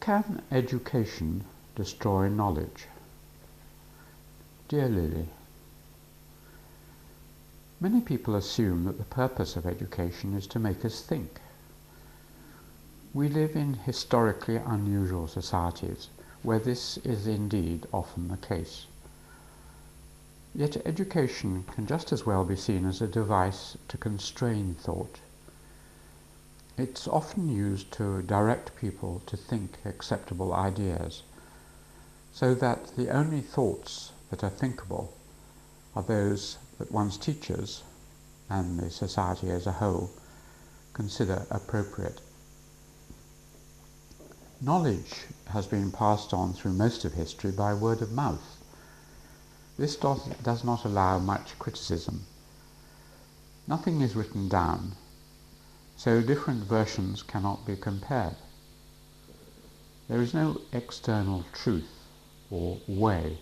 Can education destroy knowledge? Dear Lily, many people assume that the purpose of education is to make us think. We live in historically unusual societies where this is indeed often the case. Yet education can just as well be seen as a device to constrain thought. It's often used to direct people to think acceptable ideas, so that the only thoughts that are thinkable are those that one's teachers, and the society as a whole, consider appropriate. Knowledge has been passed on through most of history by word of mouth. This does not allow much criticism. Nothing is written down, so different versions cannot be compared. There is no external truth or way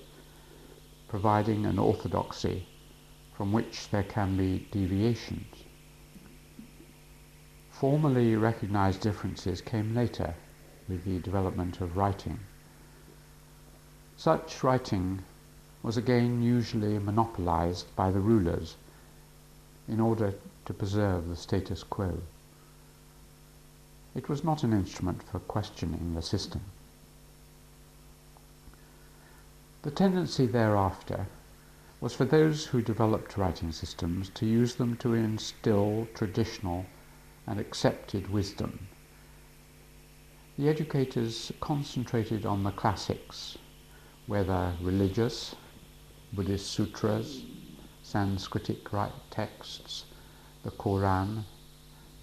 providing an orthodoxy from which there can be deviations. Formally recognized differences came later with the development of writing. Such writing was again usually monopolized by the rulers in order to preserve the status quo. It was not an instrument for questioning the system. The tendency thereafter was for those who developed writing systems to use them to instill traditional and accepted wisdom. The educators concentrated on the classics, whether religious, Buddhist sutras, Sanskritic texts, the Quran,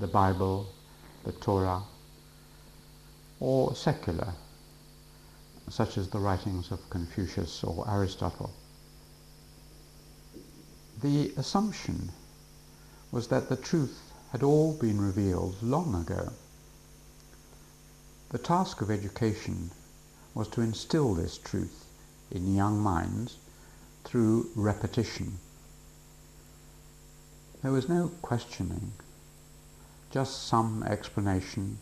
the Bible, the Torah, or secular, such as the writings of Confucius or Aristotle. The assumption was that the truth had all been revealed long ago. The task of education was to instill this truth in young minds through repetition. There was no questioning, just some explanation,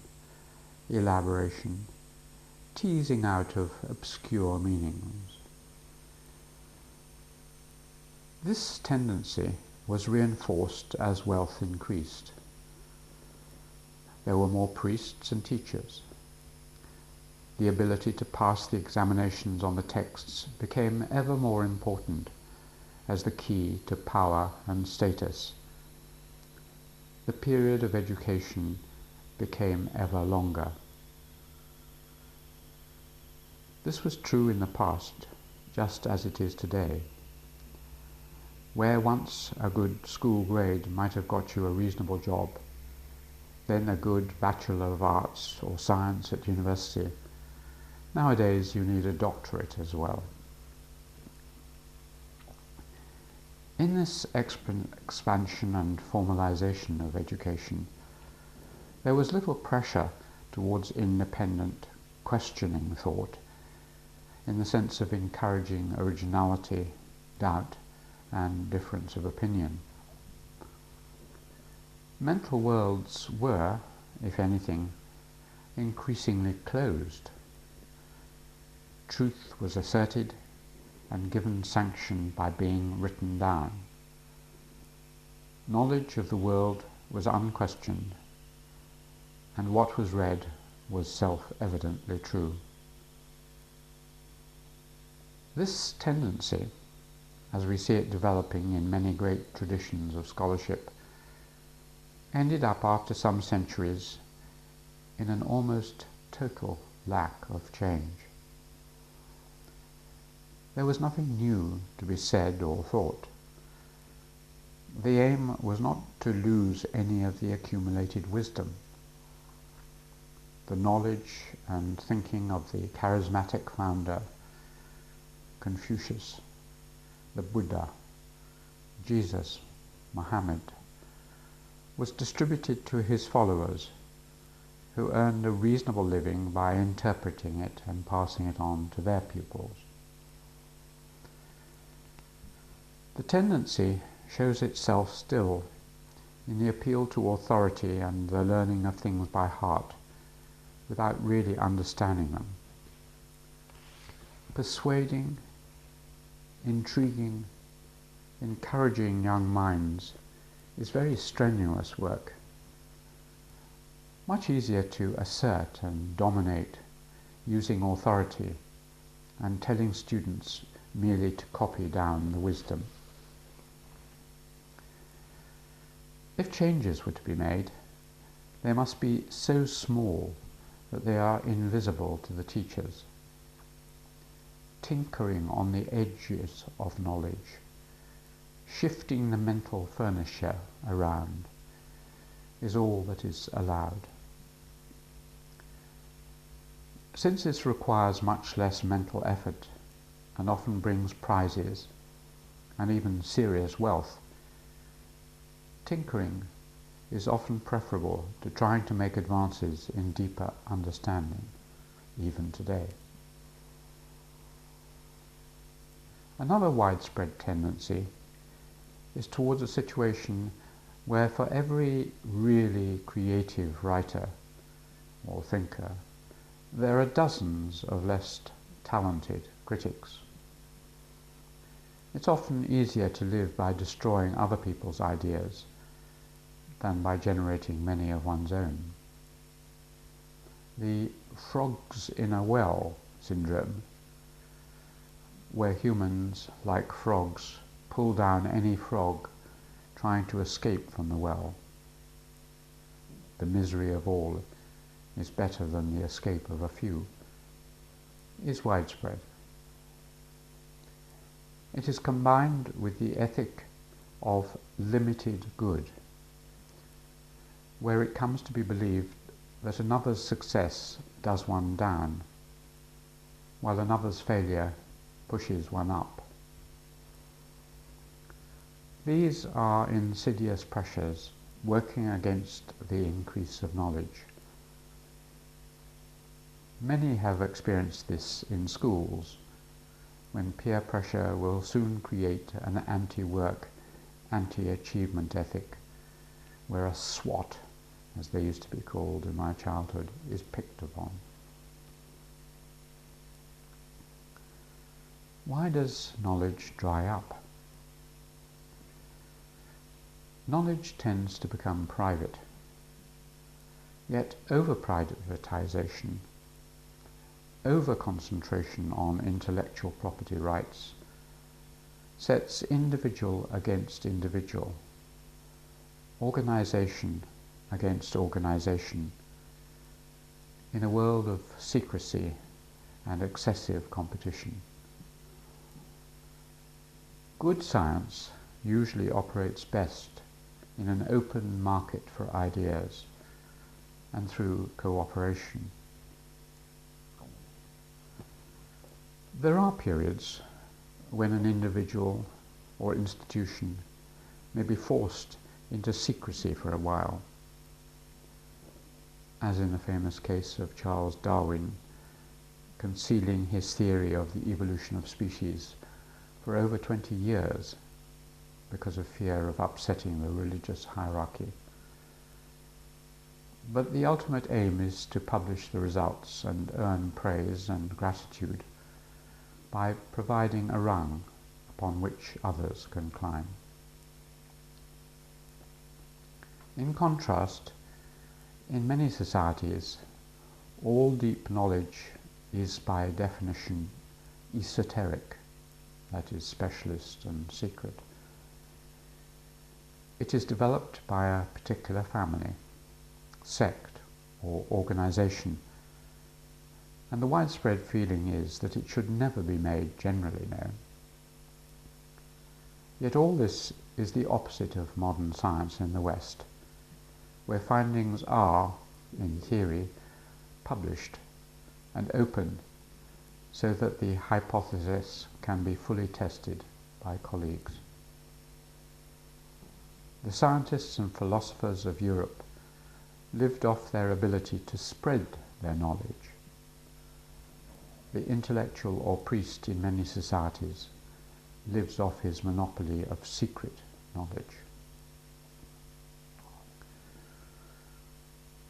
elaboration, teasing out of obscure meanings. This tendency was reinforced as wealth increased. There were more priests and teachers. The ability to pass the examinations on the texts became ever more important as the key to power and status. The period of education became ever longer. This was true in the past, just as it is today. Where once a good school grade might have got you a reasonable job, then a good Bachelor of Arts or Science at university, nowadays you need a doctorate as well. In this expansion and formalization of education, there was little pressure towards independent, questioning thought, in the sense of encouraging originality, doubt, and difference of opinion. Mental worlds were, if anything, increasingly closed. Truth was asserted and given sanction by being written down. Knowledge of the world was unquestioned, and what was read was self-evidently true. This tendency, as we see it developing in many great traditions of scholarship, ended up after some centuries in an almost total lack of change. There was nothing new to be said or thought. The aim was not to lose any of the accumulated wisdom. The knowledge and thinking of the charismatic founder, Confucius, the Buddha, Jesus, Muhammad, was distributed to his followers, who earned a reasonable living by interpreting it and passing it on to their pupils. The tendency shows itself still in the appeal to authority and the learning of things by heart, without really understanding them. Persuading, intriguing, encouraging young minds is very strenuous work. Much easier to assert and dominate using authority and telling students merely to copy down the wisdom. If changes were to be made, they must be so small that they are invisible to the teachers. Tinkering on the edges of knowledge, shifting the mental furniture around, is all that is allowed. Since this requires much less mental effort and often brings prizes and even serious wealth, tinkering is often preferable to trying to make advances in deeper understanding, even today. Another widespread tendency is towards a situation where for every really creative writer or thinker, there are dozens of less talented critics. It's often easier to live by destroying other people's ideas than by generating many of one's own. The frogs in a well syndrome, where humans, like frogs, pull down any frog trying to escape from the well. The misery of all is better than the escape of a few, is widespread. It is combined with the ethic of limited good, where it comes to be believed that another's success does one down, while another's failure pushes one up. These are insidious pressures working against the increase of knowledge. Many have experienced this in schools, when peer pressure will soon create an anti-work, anti-achievement ethic, where a SWAT, as they used to be called in my childhood, is picked upon. Why does knowledge dry up? Knowledge tends to become private, yet over-privatization, over-concentration on intellectual property rights sets individual against individual, organization against organization, in a world of secrecy and excessive competition. Good science usually operates best in an open market for ideas and through cooperation. There are periods when an individual or institution may be forced into secrecy for a while, as in the famous case of Charles Darwin concealing his theory of the evolution of species for over 20 years because of fear of upsetting the religious hierarchy. But the ultimate aim is to publish the results and earn praise and gratitude by providing a rung upon which others can climb. In contrast, in many societies, all deep knowledge is by definition esoteric, that is, specialist and secret. It is developed by a particular family, sect, or organization, and the widespread feeling is that it should never be made generally known. Yet all this is the opposite of modern science in the West, where findings are, in theory, published and open so that the hypothesis can be fully tested by colleagues. The scientists and philosophers of Europe lived off their ability to spread their knowledge. The intellectual or priest in many societies lives off his monopoly of secret knowledge.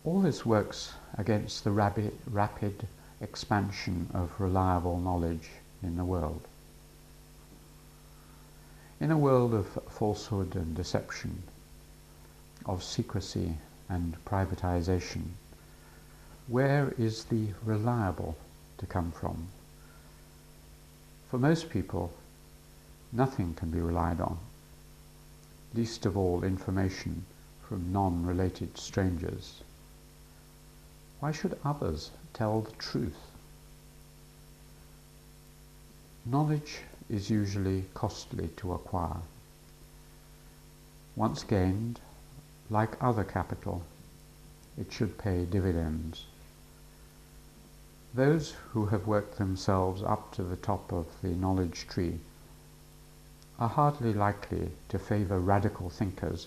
All this works against the rapid expansion of reliable knowledge in the world. In a world of falsehood and deception, of secrecy and privatization, where is the reliable to come from? For most people, nothing can be relied on, least of all information from non-related strangers. Why should others tell the truth? Knowledge is usually costly to acquire. Once gained, like other capital, it should pay dividends. Those who have worked themselves up to the top of the knowledge tree are hardly likely to favour radical thinkers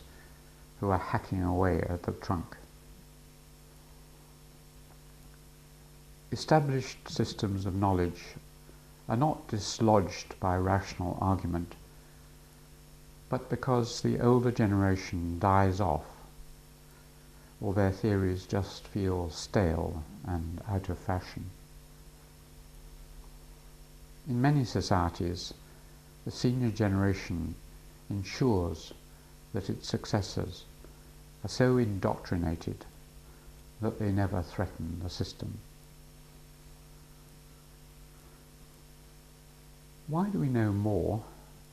who are hacking away at the trunk. Established systems of knowledge are not dislodged by rational argument, but because the older generation dies off, or their theories just feel stale and out of fashion. In many societies, the senior generation ensures that its successors are so indoctrinated that they never threaten the system. Why do we know more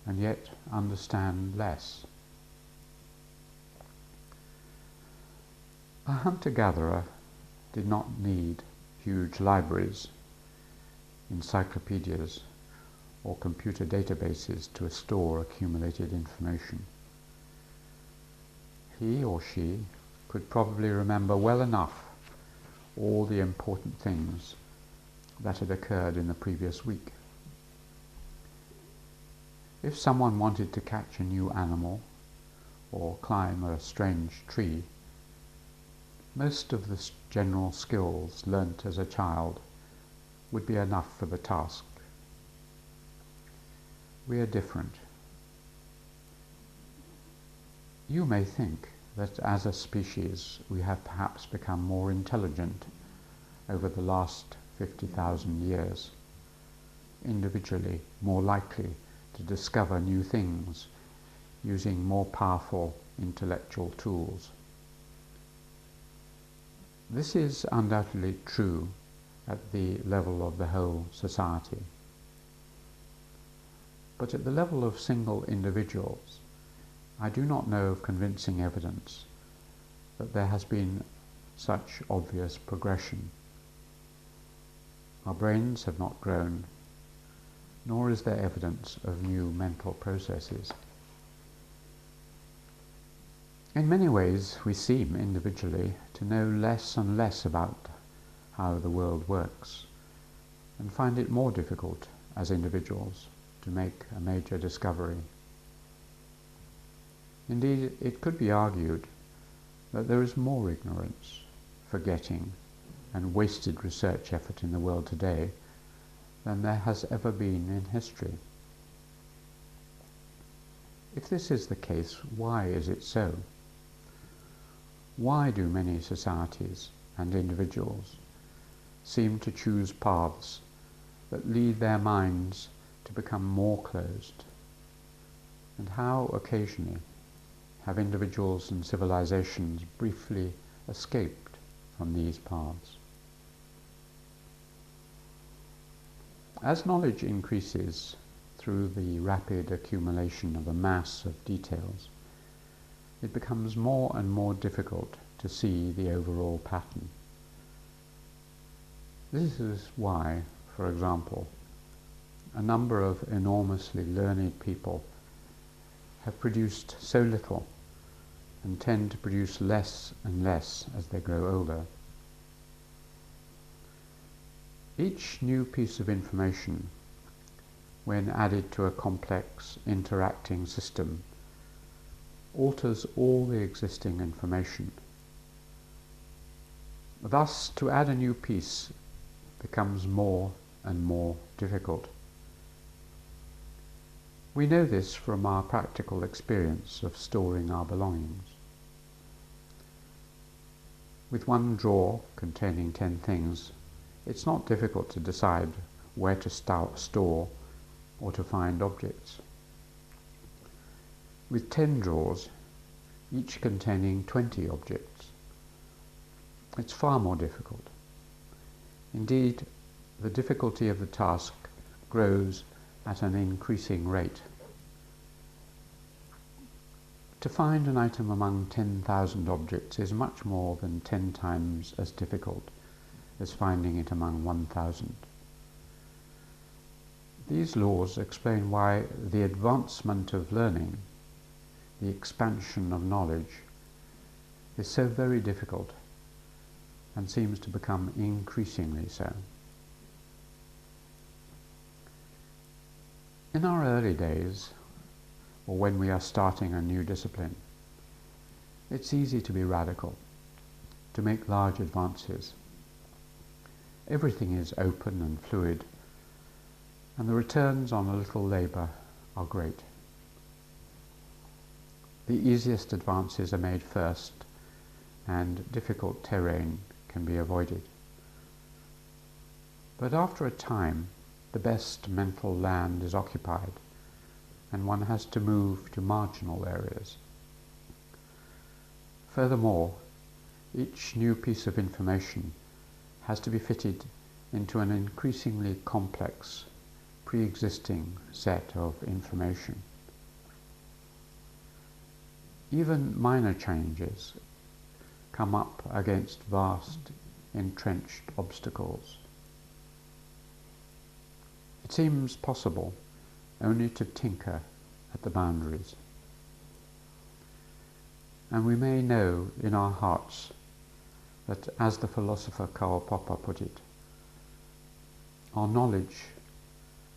and yet understand less? A hunter-gatherer did not need huge libraries, encyclopedias, or computer databases to store accumulated information. He or she could probably remember well enough all the important things that had occurred in the previous week. If someone wanted to catch a new animal or climb a strange tree, most of the general skills learnt as a child would be enough for the task. We are different. You may think that as a species we have perhaps become more intelligent over the last 50,000 years, individually more likely to discover new things using more powerful intellectual tools. This is undoubtedly true at the level of the whole society. But at the level of single individuals, I do not know of convincing evidence that there has been such obvious progression. Our brains have not grown, nor is there evidence of new mental processes. In many ways, we seem individually to know less and less about how the world works, and find it more difficult as individuals to make a major discovery. Indeed, it could be argued that there is more ignorance, forgetting, and wasted research effort in the world today than there has ever been in history. If this is the case, why is it so? Why do many societies and individuals seem to choose paths that lead their minds to become more closed? And how occasionally have individuals and civilizations briefly escaped from these paths? As knowledge increases through the rapid accumulation of a mass of details, it becomes more and more difficult to see the overall pattern. This is why, for example, a number of enormously learned people have produced so little and tend to produce less and less as they grow older. Each new piece of information, when added to a complex interacting system, alters all the existing information. Thus, to add a new piece becomes more and more difficult. We know this from our practical experience of storing our belongings. With one drawer containing 10 things, it's not difficult to decide where to store or to find objects. With 10 drawers, each containing 20 objects, it's far more difficult. Indeed, the difficulty of the task grows at an increasing rate. To find an item among 10,000 objects is much more than 10 times as difficult as finding it among 1,000. These laws explain why the advancement of learning, the expansion of knowledge, is so very difficult and seems to become increasingly so. In our early days, or when we are starting a new discipline, it's easy to be radical, to make large advances. Everything is open and fluid, and the returns on a little labour are great. The easiest advances are made first, and difficult terrain can be avoided. But after a time, the best mental land is occupied, and one has to move to marginal areas. Furthermore, each new piece of information has to be fitted into an increasingly complex, pre-existing set of information. Even minor changes come up against vast, entrenched obstacles. It seems possible only to tinker at the boundaries. And we may know in our hearts that, as the philosopher Karl Popper put it, our knowledge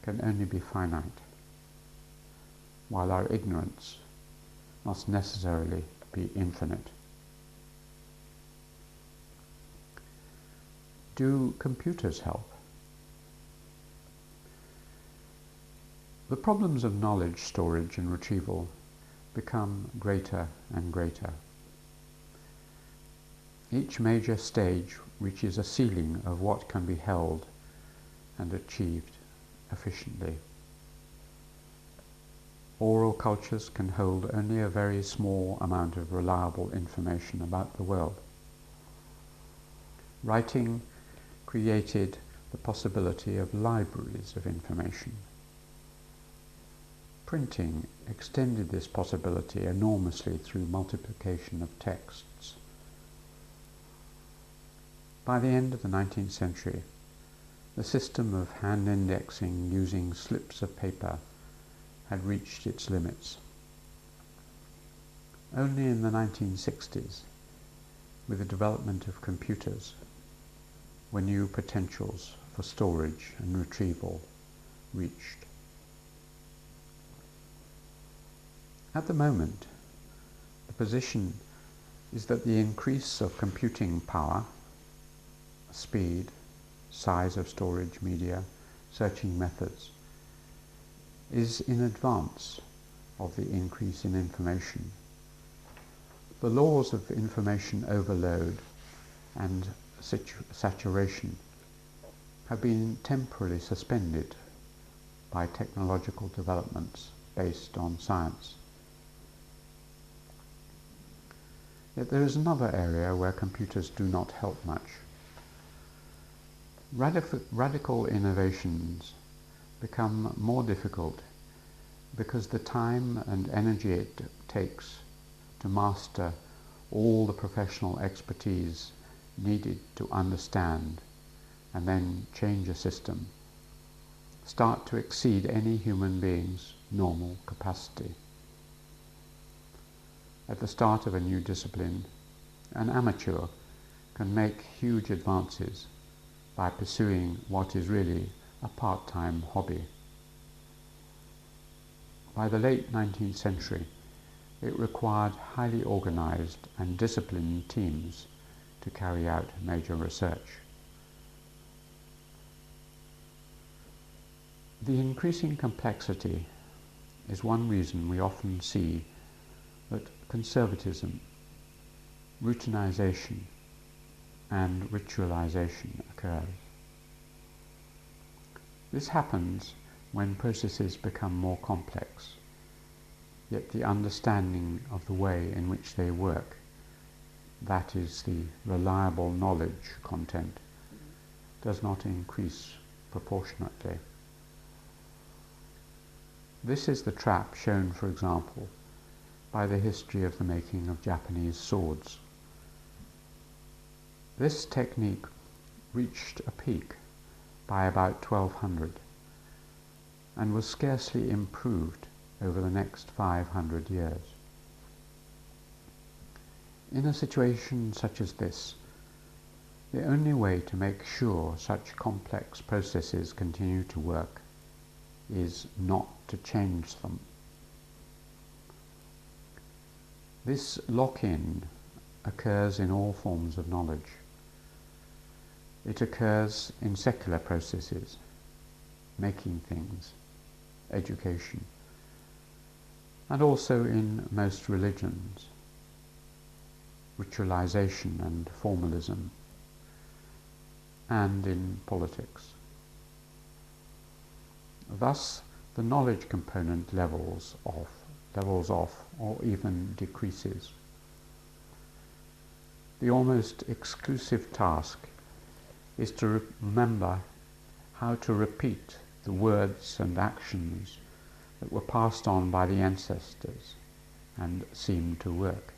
can only be finite, while our ignorance must necessarily be infinite. Do computers help? The problems of knowledge storage and retrieval become greater and greater. Each major stage reaches a ceiling of what can be held and achieved efficiently. Oral cultures can hold only a very small amount of reliable information about the world. Writing created the possibility of libraries of information. Printing extended this possibility enormously through multiplication of texts. By the end of the 19th century, the system of hand indexing using slips of paper had reached its limits. Only in the 1960s, with the development of computers, were new potentials for storage and retrieval reached. At the moment, the position is that the increase of computing power, speed, size of storage media, searching methods, is in advance of the increase in information. The laws of information overload and saturation have been temporarily suspended by technological developments based on science. Yet there is another area where computers do not help much. Radical innovations become more difficult because the time and energy it takes to master all the professional expertise needed to understand and then change a system start to exceed any human being's normal capacity. At the start of a new discipline, an amateur can make huge advances by pursuing what is really a part-time hobby. By the late 19th century, it required highly organized and disciplined teams to carry out major research. The increasing complexity is one reason we often see that conservatism, routinization, and ritualization occurs. This happens when processes become more complex, yet the understanding of the way in which they work, that is the reliable knowledge content, does not increase proportionately. This is the trap shown, for example, by the history of the making of Japanese swords. This technique reached a peak by about 1200 and was scarcely improved over the next 500 years. In a situation such as this, the only way to make sure such complex processes continue to work is not to change them. This lock-in occurs in all forms of knowledge. It occurs in secular processes, making things, education, and also in most religions, ritualization and formalism, and in politics. Thus, the knowledge component levels off, or even decreases. The almost exclusive task is to remember how to repeat the words and actions that were passed on by the ancestors and seemed to work.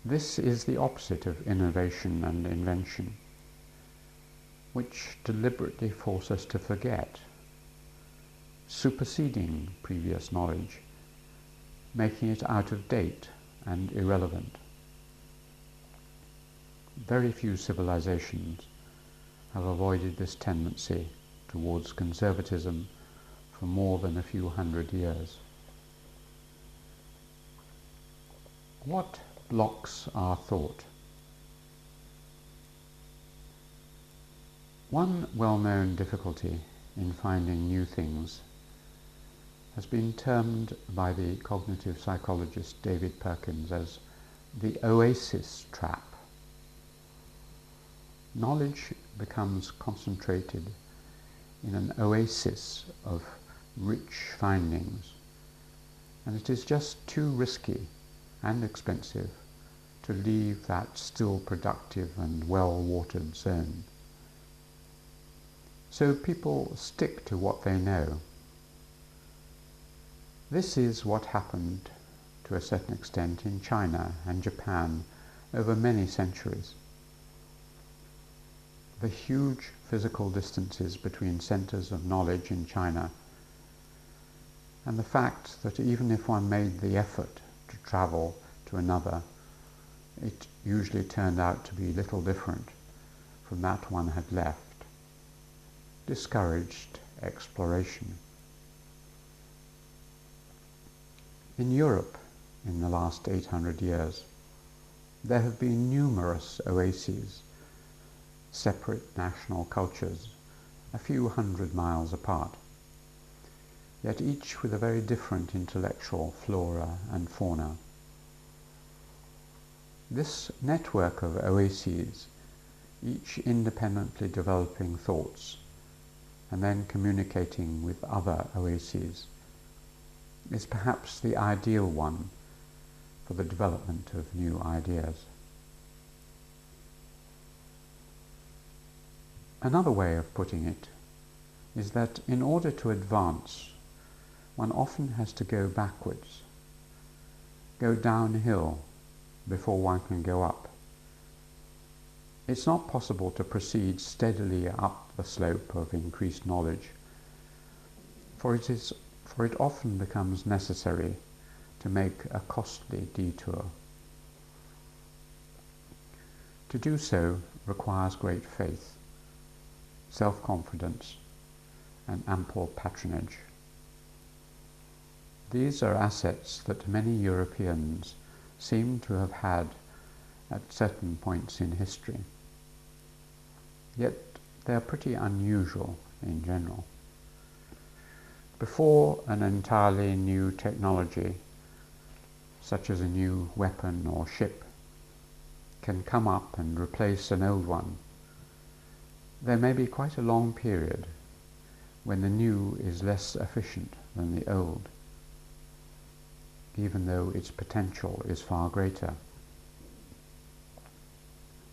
This is the opposite of innovation and invention, which deliberately force us to forget, superseding previous knowledge, making it out of date and irrelevant. Very few civilizations have avoided this tendency towards conservatism for more than a few hundred years. What blocks our thought? One well-known difficulty in finding new things has been termed by the cognitive psychologist David Perkins as the oasis trap. Knowledge becomes concentrated in an oasis of rich findings, and it is just too risky and expensive to leave that still productive and well-watered zone. So people stick to what they know. This is what happened to a certain extent in China and Japan over many centuries. The huge physical distances between centers of knowledge in China, and the fact that even if one made the effort to travel to another, it usually turned out to be little different from that one had left, discouraged exploration. In Europe, in the last 800 years, there have been numerous oases, separate national cultures, a few hundred miles apart, yet each with a very different intellectual flora and fauna. This network of oases, each independently developing thoughts and then communicating with other oases, is perhaps the ideal one for the development of new ideas. Another way of putting it is that in order to advance, one often has to go backwards, go downhill before one can go up. It's not possible to proceed steadily up the slope of increased knowledge, for it often becomes necessary to make a costly detour. To do so requires great faith, self-confidence, and ample patronage. These are assets that many Europeans seem to have had at certain points in history. Yet they are pretty unusual in general. Before an entirely new technology, such as a new weapon or ship, can come up and replace an old one, there may be quite a long period when the new is less efficient than the old, even though its potential is far greater.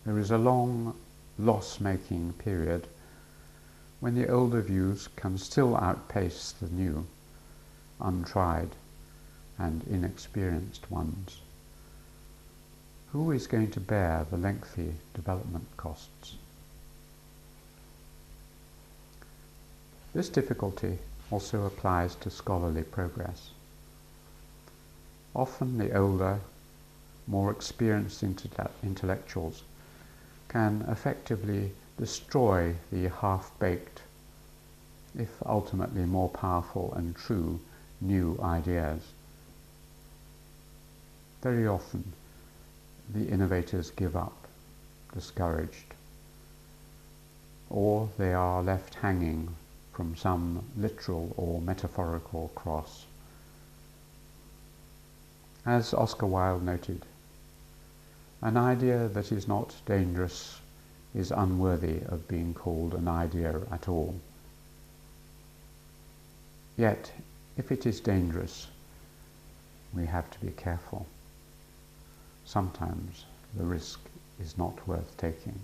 There is a long loss-making period when the older views can still outpace the new, untried and inexperienced ones. Who is going to bear the lengthy development costs? This difficulty also applies to scholarly progress. Often the older, more experienced intellectuals can effectively destroy the half-baked, if ultimately more powerful and true, new ideas. Very often the innovators give up, discouraged, or they are left hanging from some literal or metaphorical cross. As Oscar Wilde noted, an idea that is not dangerous is unworthy of being called an idea at all. Yet, if it is dangerous, we have to be careful. Sometimes the risk is not worth taking.